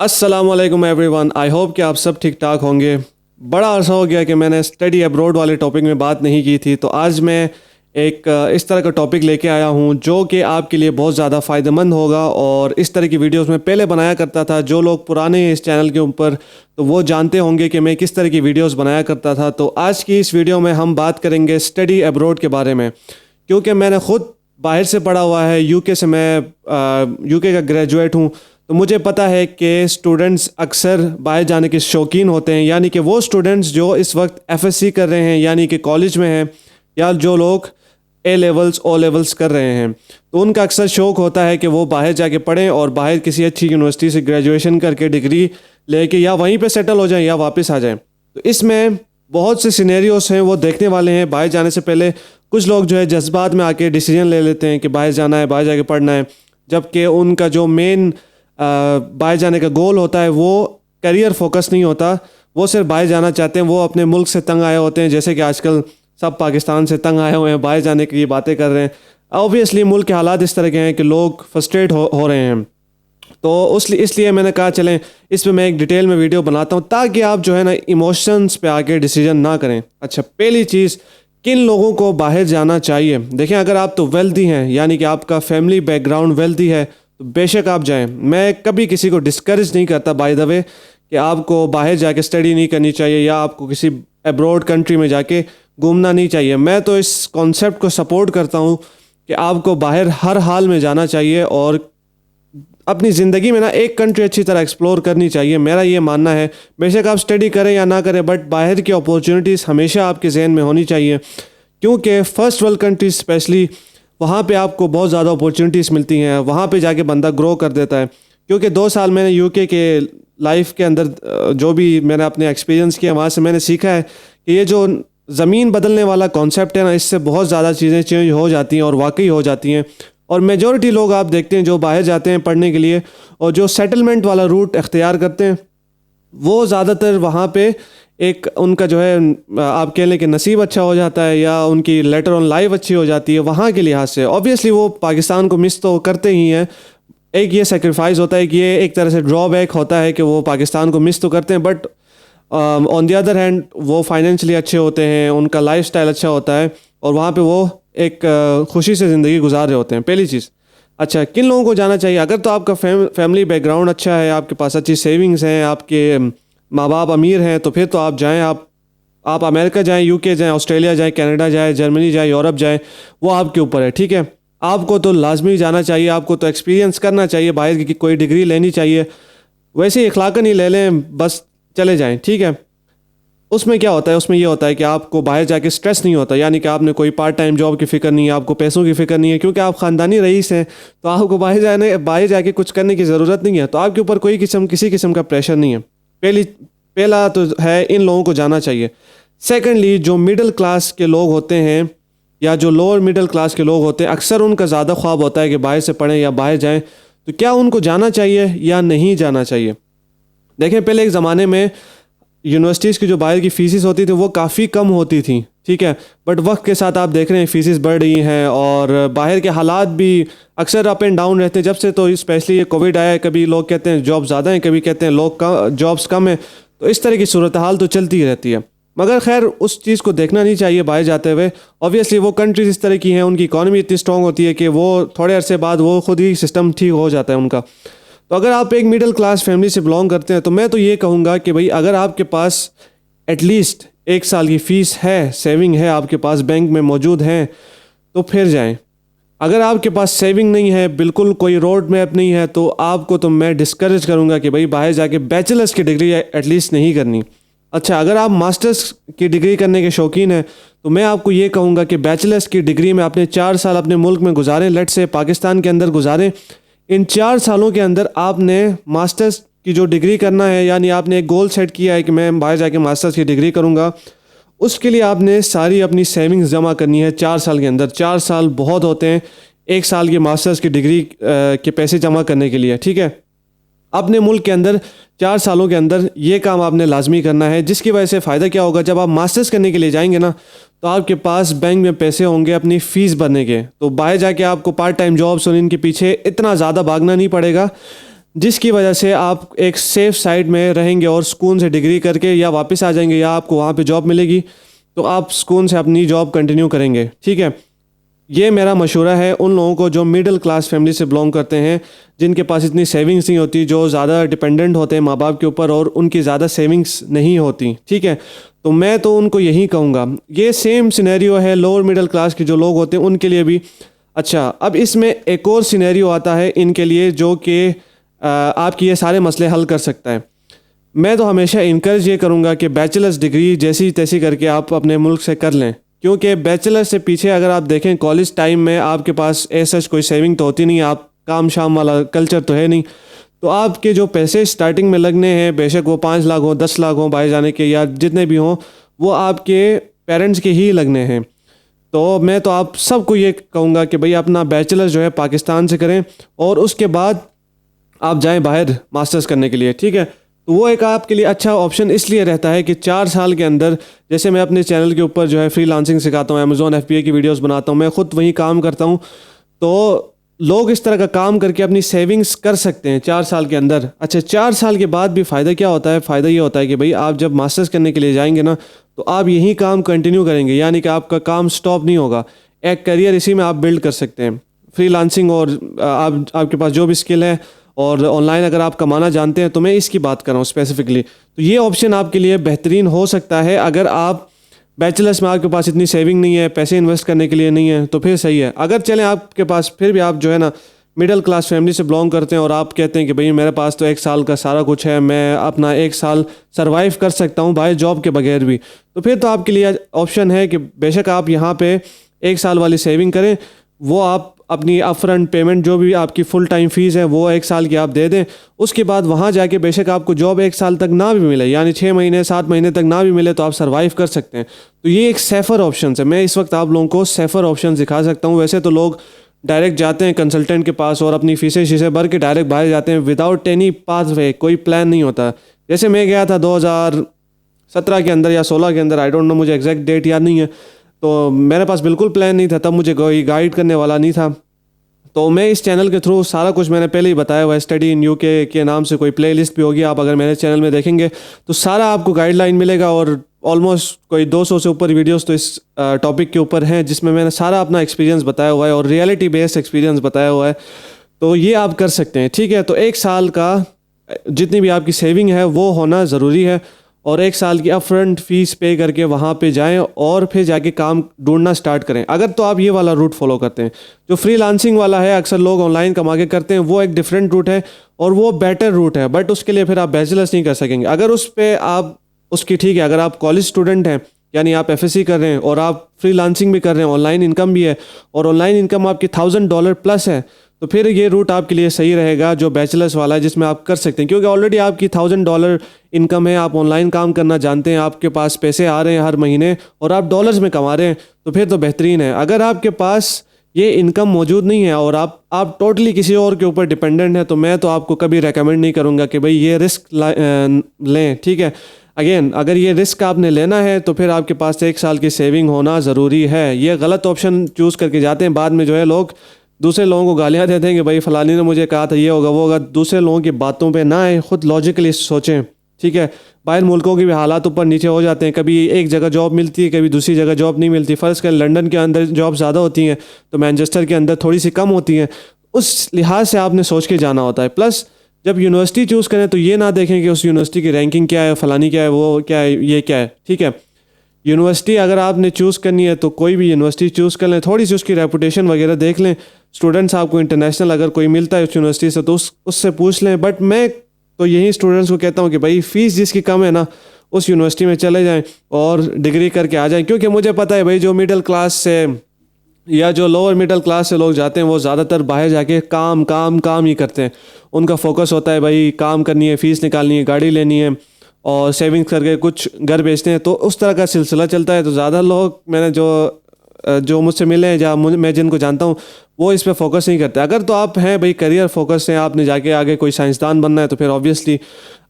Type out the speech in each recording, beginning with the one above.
अस्सलामुअलैकुम everyone. I hope कि आप सब ठीक ठाक होंगे। बड़ा अरसा हो गया कि मैंने स्टडी अब्रॉड वाले टॉपिक में बात नहीं की थी, तो आज मैं एक इस तरह का टॉपिक लेके आया हूँ जो कि आपके लिए बहुत ज़्यादा फ़ायदेमंद होगा। और इस तरह की वीडियोस मैं पहले बनाया करता था। जो लोग पुराने हैं इस चैनल के ऊपर तो वो जानते होंगे कि मैं किस तरह की वीडियोस बनाया करता था। तो आज की इस वीडियो में हम बात करेंगे स्टडी अब्रॉड के बारे में, क्योंकि मैंने ख़ुद बाहर से पढ़ा हुआ है। यूके से मैं यूके का ग्रेजुएट हूँ, तो मुझे पता है कि स्टूडेंट्स अक्सर बाहर जाने के शौकीन होते हैं। यानी कि वो स्टूडेंट्स जो इस वक्त एफएससी कर रहे हैं यानी कि कॉलेज में हैं, या जो लोग ए लेवल्स ओ लेवल्स कर रहे हैं, तो उनका अक्सर शौक़ होता है कि वो बाहर जाके पढ़ें और बाहर किसी अच्छी यूनिवर्सिटी से ग्रेजुएशन करके डिग्री लेके या वहीं पे सेटल हो जाएं या वापस आ जाएं। तो इसमें बहुत से सिनेरियोस हैं वो देखने वाले हैं। बाहर जाने से पहले कुछ लोग जो है जज्बात में आके डिसीजन ले लेते हैं कि बाहर जाना है, बाहर जाके पढ़ना है, जबकि उनका जो मेन बाहर जाने का गोल होता है वो करियर फोकस नहीं होता। वो सिर्फ बाहर जाना चाहते हैं, वो अपने मुल्क से तंग आए होते हैं। जैसे कि आजकल सब पाकिस्तान से तंग आए हुए हैं, बाहर जाने की बातें कर रहे हैं। ऑब्वियसली मुल्क के हालात इस तरह के हैं कि लोग फ्रस्ट्रेट हो रहे हैं। तो इसलिए मैंने कहा चलें इस पर मैं एक डिटेल में वीडियो बनाता हूँ, ताकि आप जो है ना इमोशंस पे आके डिसीजन ना करें। अच्छा, पहली चीज़, किन लोगों को बाहर जाना चाहिए। देखें, अगर आप तो वेल्दी हैं यानी कि आपका फैमिली बैकग्राउंड वेल्दी है तो बेशक आप जाएं। मैं कभी किसी को डिस्करेज नहीं करता बाय द वे कि आपको बाहर जाके स्टडी नहीं करनी चाहिए या आपको किसी अब्रॉड कंट्री में जाके घूमना नहीं चाहिए। मैं तो इस कॉन्सेप्ट को सपोर्ट करता हूँ कि आपको बाहर हर हाल में जाना चाहिए और अपनी ज़िंदगी में ना एक कंट्री अच्छी तरह एक्सप्लोर करनी चाहिए। मेरा ये मानना है, बेशक आप स्टडी करें या ना करें, बट बाहर की अपॉर्चुनिटीज़ हमेशा आपके जहन में होनी चाहिए, क्योंकि फ़र्स्ट वर्ल्ड कंट्रीज स्पेशली वहाँ पे आपको बहुत ज़्यादा अपॉर्चुनिटीज़ मिलती हैं। वहाँ पे जाके बंदा ग्रो कर देता है। क्योंकि 2 साल मैंने यूके के लाइफ के अंदर जो भी मैंने अपने एक्सपीरियंस किया, वहाँ से मैंने सीखा है कि ये जो ज़मीन बदलने वाला कॉन्सेप्ट है ना, इससे बहुत ज़्यादा चीज़ें चेंज हो जाती हैं और वाकई हो जाती हैं। और मेजॉरिटी लोग आप देखते हैं जो बाहर जाते हैं पढ़ने के लिए और जो सेटलमेंट वाला रूट इख्तियार करते हैं, वो ज़्यादातर वहाँ पे एक उनका जो है आप कह लें कि नसीब अच्छा हो जाता है या उनकी लेटर ऑन लाइफ अच्छी हो जाती है वहाँ के लिहाज से। ऑब्वियसली वो पाकिस्तान को मिस तो करते ही हैं। एक ये सेक्रीफाइस होता है कि ये एक तरह से ड्रॉबैक होता है कि वो पाकिस्तान को मिस तो करते हैं, but on the other hand वो फाइनेंशियली अच्छे होते हैं, उनका लाइफस्टाइल अच्छा होता है और वहाँ पे वो एक खुशी से ज़िंदगी गुजार रहे होते हैं। पहली चीज़। अच्छा, किन लोगों को जाना चाहिए। अगर तो आपका फैमिली बैकग्राउंड अच्छा है, आपके पास अच्छी सेविंग्स हैं, आपके माँ बाप अमीर हैं, तो फिर तो आप जाएं। आप अमेरिका जाएं, यूके जाएं, ऑस्ट्रेलिया जाएं, कनाडा जाएं, जर्मनी जाएं, यूरोप जाएं, वो आपके ऊपर है। ठीक है, आपको तो लाजमी जाना चाहिए, आपको तो एक्सपीरियंस करना चाहिए, बाहर की कोई डिग्री लेनी चाहिए। वैसे ही इखलाकन ही ले लें, बस चले जाएं। ठीक है, उसमें क्या होता है, उसमें ये होता है कि आपको बाहर जाके स्ट्रेस नहीं होता। यानी कि आपने कोई पार्ट टाइम जॉब की फ़िक्र नहीं है, आपको पैसों की फ़िक्र नहीं है, क्योंकि आप ख़ानदानी रईस हैं, तो आपको बाहर जाके कुछ करने की ज़रूरत नहीं है। तो आपके ऊपर किसी किस्म का प्रेशर नहीं है। पहला तो है, इन लोगों को जाना चाहिए। सेकेंडली, जो मिडिल क्लास के लोग होते हैं या जो लोअर मिडिल क्लास के लोग होते हैं, अक्सर उनका ज़्यादा ख्वाब होता है कि बाहर से पढ़ें या बाहर जाएं। तो क्या उनको जाना चाहिए या नहीं जाना चाहिए। देखें, पहले एक ज़माने में यूनिवर्सिटीज़ की जो बाहर की फ़ीसेस होती थी वो काफ़ी कम होती थी। ठीक है, बट वक्त के साथ आप देख रहे हैं फ़ीसेस बढ़ रही हैं और बाहर के हालात भी अक्सर अप एंड डाउन रहते हैं। जब से तो स्पेशली ये कोविड आया है, कभी लोग कहते हैं जॉब ज़्यादा हैं, कभी कहते हैं लोग जॉब्स कम हैं। तो इस तरह की सूरत हाल तो चलती ही रहती है। मगर खैर, उस चीज़ को देखना नहीं चाहिए बाहर जाते हुए। ऑब्वियसली वो कंट्रीज इस तरह की हैं, उनकी इकॉनमी इतनी स्ट्रॉन्ग होती है कि वो थोड़े अरसे बाद वो खुद ही सिस्टम ठीक हो जाता है उनका। तो अगर आप एक मिडिल क्लास फैमिली से बिलोंग करते हैं, तो मैं तो ये कहूँगा कि भाई अगर आपके पास एटलीस्ट 1 साल की फ़ीस है, सेविंग है, आपके पास बैंक में मौजूद हैं, तो फिर जाएं। अगर आपके पास सेविंग नहीं है, बिल्कुल कोई रोड मैप नहीं है, तो आपको तो मैं डिस्करेज करूँगा कि भाई बाहर जाके बैचलर्स की डिग्री एटलीस्ट नहीं करनी। अच्छा, अगर आप मास्टर्स की डिग्री करने के शौकीन हैं, तो मैं आपको ये कहूँगा कि बैचलर्स की डिग्री में आपने 4 साल अपने मुल्क में गुजारें, लेट से पाकिस्तान के अंदर गुजारें। इन 4 सालों के अंदर आपने मास्टर्स की जो डिग्री करना है, यानी आपने एक गोल सेट किया है कि मैं बाहर जाके मास्टर्स की डिग्री करूँगा, उसके लिए आपने सारी अपनी सेविंग्स जमा करनी है 4 साल के अंदर। 4 साल बहुत होते हैं 1 साल की मास्टर्स की डिग्री के पैसे जमा करने के लिए। ठीक है, अपने मुल्क के अंदर 4 सालों के अंदर ये काम आपने लाजमी करना है, जिसकी वजह से फ़ायदा क्या होगा, जब आप मास्टर्स करने के लिए जाएंगे ना, तो आपके पास बैंक में पैसे होंगे अपनी फ़ीस भरने के। तो बाहर जाके आपको पार्ट टाइम जॉब्स और इनके पीछे इतना ज़्यादा भागना नहीं पड़ेगा। जिसकी वजह से आप एक सेफ साइड में रहेंगे और सुकून से डिग्री करके या वापस आ जाएंगे या आपको वहाँ पे जॉब मिलेगी तो आप सुकून से अपनी जॉब कंटिन्यू करेंगे। ठीक है, ये मेरा मशवरा है उन लोगों को जो मिडिल क्लास फैमिली से बिलोंग करते हैं, जिनके पास इतनी सेविंग्स नहीं होती, जो ज़्यादा डिपेंडेंट होते हैं माँ बाप के ऊपर और उनकी ज़्यादा सेविंग्स नहीं होती। ठीक है, तो मैं तो उनको यही कहूँगा। ये सेम सिनेरियो है लोअर मिडिल क्लास के जो लोग होते हैं उनके लिए भी। अच्छा, अब इसमें एक और सिनेरियो आता है इनके लिए जो कि आपकी ये सारे मसले हल कर सकता है। मैं तो हमेशा इनकरेज ये करूँगा कि बैचलर्स डिग्री जैसी तैसी करके आप अपने मुल्क से कर लें, क्योंकि बैचलर से पीछे अगर आप देखें कॉलेज टाइम में आपके पास ऐसा कोई सेविंग तो होती नहीं, आप काम शाम वाला कल्चर तो है नहीं, तो आपके जो पैसे स्टार्टिंग में लगने हैं, बेशक वो 5 लाख हो 10 लाख हो बाहर जाने के या जितने भी हों, वो आपके पेरेंट्स के ही लगने हैं। तो मैं तो आप सबको ये कहूँगा कि भाई अपना बैचलर जो है पाकिस्तान से करें और उसके बाद आप जाएं बाहर मास्टर्स करने के लिए। ठीक है, तो वो एक आपके लिए अच्छा ऑप्शन इसलिए रहता है कि 4 साल के अंदर, जैसे मैं अपने चैनल के ऊपर जो है फ्रीलांसिंग सिखाता हूँ, अमेज़ॉन FBA की वीडियोस बनाता हूँ, मैं खुद वहीं काम करता हूँ, तो लोग इस तरह का काम करके अपनी सेविंग्स कर सकते हैं 4 साल के अंदर। अच्छा, 4 साल के बाद भी फ़ायदा क्या होता है? फ़ायदा ये होता है कि भाई आप जब मास्टर्स करने के लिए जाएंगे ना, तो आप यही काम कंटिन्यू करेंगे, यानी कि आपका काम स्टॉप नहीं होगा। एक करियर इसी में आप बिल्ड कर सकते हैं, फ्रीलांसिंग, और आपके पास जो भी स्किल है और ऑनलाइन अगर आप कमाना जानते हैं, तो मैं इसकी बात कर रहा हूँ स्पेसिफिकली। तो ये ऑप्शन आपके लिए बेहतरीन हो सकता है। अगर आप बैचलर्स में आपके पास इतनी सेविंग नहीं है, पैसे इन्वेस्ट करने के लिए नहीं है, तो फिर सही है। अगर चलें आपके पास फिर भी आप जो है ना मिडिल क्लास फैमिली से बिलोंग करते हैं और आप कहते हैं कि भाई मेरे पास तो 1 साल का सारा कुछ है, मैं अपना 1 साल सरवाइव कर सकता हूँ बाय जॉब के बगैर भी, तो फिर तो आपके लिए ऑप्शन है कि बेशक आप यहाँ पे 1 साल वाली सेविंग करें, वो आप अपनी अपफ्रंट पेमेंट जो भी आपकी फुल टाइम फीस है वो 1 साल की आप दे दें। उसके बाद वहाँ जाके बेशक आपको जॉब 1 साल तक ना भी मिले, यानी 6 महीने 7 महीने तक ना भी मिले, तो आप सर्वाइव कर सकते हैं। तो ये एक सेफ़र ऑप्शन है। मैं इस वक्त आप लोगों को सेफ़र ऑप्शन दिखा सकता हूँ। वैसे तो लोग डायरेक्ट जाते हैं कंसल्टेंट के पास और अपनी फीसें शीसें भर के डायरेक्ट बाहर जाते हैं विदाउट एनी पाथवे, कोई प्लान नहीं होता। जैसे मैं गया था 2017 के अंदर या 16 के अंदर, आई डोंट नो, मुझे एग्जैक्ट डेट याद नहीं है, तो मेरे पास बिल्कुल प्लान नहीं था, तब मुझे कोई गाइड करने वाला नहीं था। तो मैं इस चैनल के थ्रू सारा कुछ मैंने पहले ही बताया हुआ है। स्टडी इन यूके के नाम से कोई प्लेलिस्ट भी होगी, आप अगर मेरे चैनल में देखेंगे तो सारा आपको गाइडलाइन मिलेगा, और ऑलमोस्ट कोई 200 से ऊपर वीडियोस तो इस टॉपिक के ऊपर हैं, जिसमें मैंने सारा अपना एक्सपीरियंस बताया हुआ है और रियलिटी बेस्ड एक्सपीरियंस बताया हुआ है। तो ये आप कर सकते हैं। ठीक है, तो 1 साल का जितनी भी आपकी सेविंग है वो होना ज़रूरी है, और 1 साल की अपफ्रंट फीस पे करके वहाँ पे जाएं और फिर जाके काम ढूंढना स्टार्ट करें। अगर तो आप ये वाला रूट फॉलो करते हैं, जो फ्रीलांसिंग वाला है अक्सर लोग ऑनलाइन कमा के करते हैं, वो एक डिफरेंट रूट है और वो बेटर रूट है, बट उसके लिए फिर आप बैचलर्स नहीं कर सकेंगे। अगर उस पर आप उसकी, ठीक है, अगर आप कॉलेज स्टूडेंट हैं, यानी आप FSC कर रहे हैं और आप फ्रीलांसिंग भी कर रहे हैं, ऑनलाइन इनकम भी है और ऑनलाइन इनकम आपकी $1000 प्लस है, तो फिर ये रूट आपके लिए सही रहेगा जो बैचलर्स वाला है, जिसमें आप कर सकते हैं, क्योंकि ऑलरेडी आपकी $1000 इनकम है, आप ऑनलाइन काम करना जानते हैं, आपके पास पैसे आ रहे हैं हर महीने और आप डॉलर्स में कमा रहे हैं, तो फिर तो बेहतरीन है। अगर आपके पास ये इनकम मौजूद नहीं है और आप टोटली किसी और के ऊपर डिपेंडेंट हैं, तो मैं तो आपको कभी रेकमेंड नहीं करूँगा कि भाई ये रिस्क लें। ठीक है, अगेन अगर ये रिस्क आपने लेना है तो फिर आपके पास 1 साल की सेविंग होना ज़रूरी है। ये गलत ऑप्शन चूज़ करके जाते हैं, बाद में जो है लोग दूसरे लोगों को गालियाँ देते हैं कि भाई फलानी ने मुझे कहा था ये होगा वो होगा। दूसरे लोगों की बातों पे ना आए, खुद लॉजिकली सोचें। ठीक है, बाहर मुल्कों के भी हालात ऊपर नीचे हो जाते हैं, कभी एक जगह जॉब मिलती है, कभी दूसरी जगह जॉब नहीं मिलती। फ़र्ज़ करें लंदन के अंदर जॉब ज़्यादा होती हैं तो मैनचेस्टर के अंदर थोड़ी सी कम होती हैं, उस लिहाज से आपने सोच के जाना होता है। प्लस जब यूनिवर्सिटी चूज़ करें तो ये ना देखें कि उस यूनिवर्सिटी की रैंकिंग क्या है, फ़लानी क्या है, वो क्या है, ये क्या है। ठीक है, यूनिवर्सिटी अगर आपने चूज़ करनी है तो कोई भी यूनिवर्सिटी चूज़ कर लें, थोड़ी सी उसकी रेपुटेशन वगैरह देख लें। स्टूडेंट्स आपको इंटरनेशनल अगर कोई मिलता है उस यूनिवर्सिटी से तो उससे पूछ लें। बट मैं तो यही स्टूडेंट्स को कहता हूँ कि भाई फ़ीस जिसकी कम है ना, उस यूनिवर्सिटी में चले जाएं और डिग्री करके आ जाएं, क्योंकि मुझे पता है भाई जो मिडिल क्लास से या जो लोअर मिडिल क्लास से लोग जाते हैं वो ज़्यादातर बाहर जाके काम काम काम ही करते हैं। उनका फोकस होता है भाई काम करनी है, फ़ीस निकालनी है, गाड़ी लेनी है और सेविंग्स करके कुछ घर बेचते हैं, तो उस तरह का सिलसिला चलता है। तो ज़्यादा लोग मैंने जो मुझसे मिले हैं, जहाँ मैं जिनको जानता हूँ, वो इस पे फोकस नहीं करते। अगर तो आप हैं भाई करियर फोकस हैं, आपने जाके आगे कोई साइंसदान बनना है, तो फिर ऑब्वियसली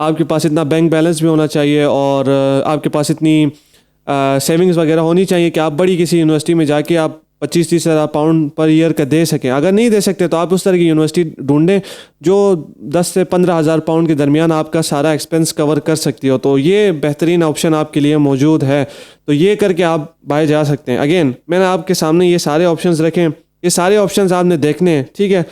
आपके पास इतना बैंक बैलेंस भी होना चाहिए और आपके पास इतनी सेविंग्स वगैरह होनी चाहिए कि आप बड़ी किसी यूनिवर्सिटी में जाके आप 25-30 हज़ार पाउंड पर ईयर का दे सकें। अगर नहीं दे सकते तो आप उस तरह की यूनिवर्सिटी ढूंढें जो 10 से 15 हज़ार पाउंड के दरमियान आपका सारा एक्सपेंस कवर कर सकती हो। तो ये बेहतरीन ऑप्शन आपके लिए मौजूद है, तो ये करके आप बाहर जा सकते हैं। अगेन मैंने आपके सामने ये सारे ऑप्शंस रखे हैं, ये सारे ऑप्शंस आपने देखने हैं, ठीक है।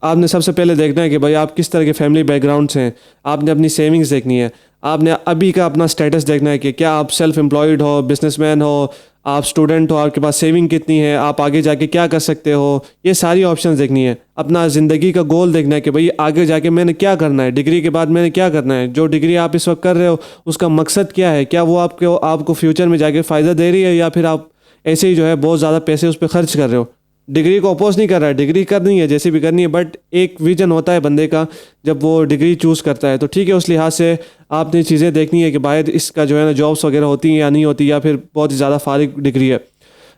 आपने सबसे पहले देखना है कि भाई आप किस तरह के फैमिली बैकग्राउंड से हैं, आपने अपनी सेविंग्स देखनी है, आपने अभी का अपना स्टेटस देखना है कि क्या आप सेल्फ एम्प्लॉयड हो, बिजनेसमैन हो, आप स्टूडेंट हो, आपके पास सेविंग कितनी है, आप आगे जाके क्या कर सकते हो, ये सारी ऑप्शंस देखनी है। अपना ज़िंदगी का गोल देखना है कि भाई आगे जाके मैंने क्या करना है, डिग्री के बाद मैंने क्या करना है, जो डिग्री आप इस वक्त कर रहे हो उसका मकसद क्या है, क्या वो आपको फ्यूचर में जाके फ़ायदा दे रही है या फिर आप ऐसे ही जो है बहुत ज़्यादा पैसे उस पर खर्च कर रहे हो। डिग्री को अपोज नहीं कर रहा है, डिग्री करनी है जैसी भी करनी है, बट एक विजन होता है बंदे का जब वो डिग्री चूज़ करता है। तो ठीक है, उस लिहाज से आपने चीज़ें देखनी है कि बाहर इसका जो है ना जॉब्स वगैरह होती हैं या नहीं होती, या फिर बहुत ही ज़्यादा फारिग डिग्री है।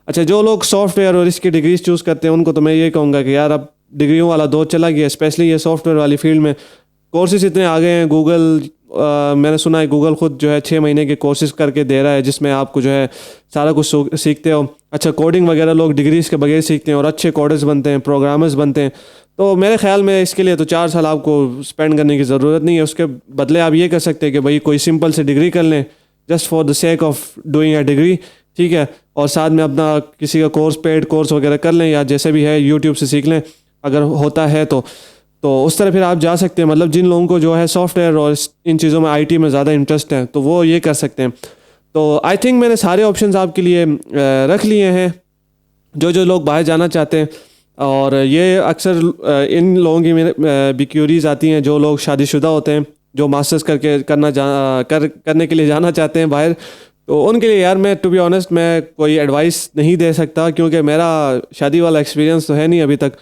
अच्छा, जो लोग सॉफ्टवेयर और इसकी डिग्रीज चूज़ करते हैं उनको तो मैं ये कहूँगा कि यार अब डिग्रियों वाला दौर चला गया, स्पेशली ये सॉफ्टवेयर वाली फील्ड में कोर्सेज इतने आ गए हैं। गूगल मैंने सुना है गूगल खुद जो है 6 महीने के कोर्सेज करके दे रहा है जिसमें आपको जो है सारा कुछ सीखते हो। अच्छा, कोडिंग वगैरह लोग डिग्रीज के बगैर सीखते हैं और अच्छे कोडर्स बनते हैं, प्रोग्रामर्स बनते हैं। तो मेरे ख्याल में इसके लिए तो 4 साल आपको स्पेंड करने की ज़रूरत नहीं है। उसके बदले आप ये कर सकते हैं कि भाई कोई सिंपल से डिग्री कर लें just for the sake of doing a degree, ठीक है, और साथ में अपना किसी का कोर्स, पेड कोर्स वगैरह कर लें या जैसे भी है यूट्यूब से सीख लें अगर होता है तो उस तरह फिर आप जा सकते हैं। मतलब जिन लोगों को जो है सॉफ्टवेयर और इन चीज़ों में आईटी में ज़्यादा इंटरेस्ट है तो वो ये कर सकते हैं। तो आई थिंक मैंने सारे ऑप्शंस आपके लिए रख लिए हैं जो लोग बाहर जाना चाहते हैं। और ये अक्सर इन लोगों की मेरे भी क्यूरीज आती हैं जो लोग शादीशुदा होते हैं, जो मास्टर्स करने के लिए जाना चाहते हैं बाहर। तो उनके लिए यार मैं टू बी ऑनेस्ट मैं कोई एडवाइस नहीं दे सकता क्योंकि मेरा शादी वाला एक्सपीरियंस तो है नहीं अभी तक।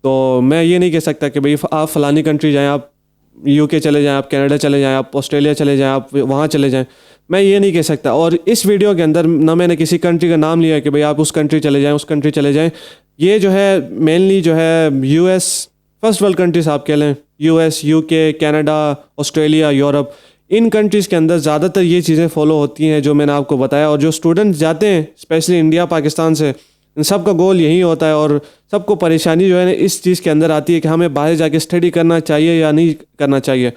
तो मैं ये नहीं कह सकता कि भाई आप फ़लानी कंट्री जाएं, आप यूके चले जाएं, आप कनाडा चले जाएं, आप ऑस्ट्रेलिया चले जाएं, आप वहाँ चले जाएं। मैं ये नहीं कह सकता। और इस वीडियो के अंदर ना मैंने किसी कंट्री का नाम लिया कि भाई आप उस कंट्री चले जाएं, उस कंट्री चले जाएं। ये जो है मेनली जो है यूएस, फर्स्ट वर्ल्ड कंट्रीज आप कह लें, US, UK, Canada, Australia, Europe, इन कंट्रीज़ के अंदर ज़्यादातर ये चीज़ें फॉलो होती हैं जो मैंने आपको बताया। और जो स्टूडेंट्स जाते हैं स्पेशली इंडिया पाकिस्तान से, इन सब का गोल यही होता है। और सबको परेशानी जो है ना इस चीज़ के अंदर आती है कि हमें बाहर जाके स्टडी करना चाहिए या नहीं करना चाहिए।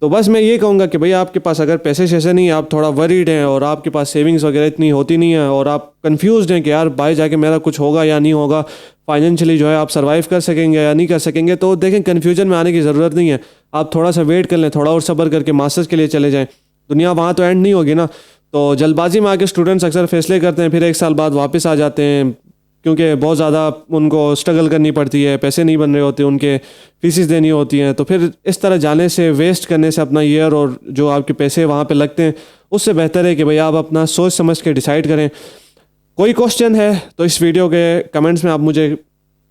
तो बस मैं ये कहूँगा कि भाई आपके पास अगर पैसे शैसे नहीं, आप थोड़ा वरीड हैं और आपके पास सेविंग्स वगैरह इतनी होती नहीं है और आप कंफ्यूज्ड हैं कि यार बाहर जाके मेरा कुछ होगा या नहीं होगा, फाइनेंशियली जो है आप सर्वाइव कर सकेंगे या नहीं कर सकेंगे, तो देखें कन्फ्यूजन में आने की ज़रूरत नहीं है। आप थोड़ा सा वेट कर लें, थोड़ा और सब्र करके मास्टर्स के लिए चले जाएँ। दुनिया वहाँ तो एंड नहीं होगी ना। तो जल्दबाजी में आके स्टूडेंट्स अक्सर फैसले करते हैं, फिर 1 साल बाद वापस आ जाते हैं क्योंकि बहुत ज़्यादा उनको स्ट्रगल करनी पड़ती है, पैसे नहीं बन रहे होते, उनके फीसिस देनी होती हैं। तो फिर इस तरह जाने से, वेस्ट करने से अपना ईयर और जो आपके पैसे वहाँ पे लगते हैं, उससे बेहतर है कि भाई आप अपना सोच समझ के डिसाइड करें। कोई क्वेश्चन है तो इस वीडियो के कमेंट्स में आप मुझे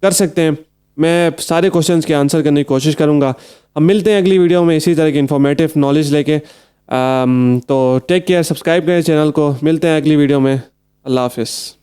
कर सकते हैं, मैं सारे क्वेश्चंस के आंसर करने की कोशिश करूँगा। हम मिलते हैं अगली वीडियो में इसी तरह की इन्फॉर्मेटिव नॉलेज लेके। तो टेक केयर, सब्सक्राइब करें चैनल को। मिलते हैं अगली वीडियो में। अल्लाह हाफिज़।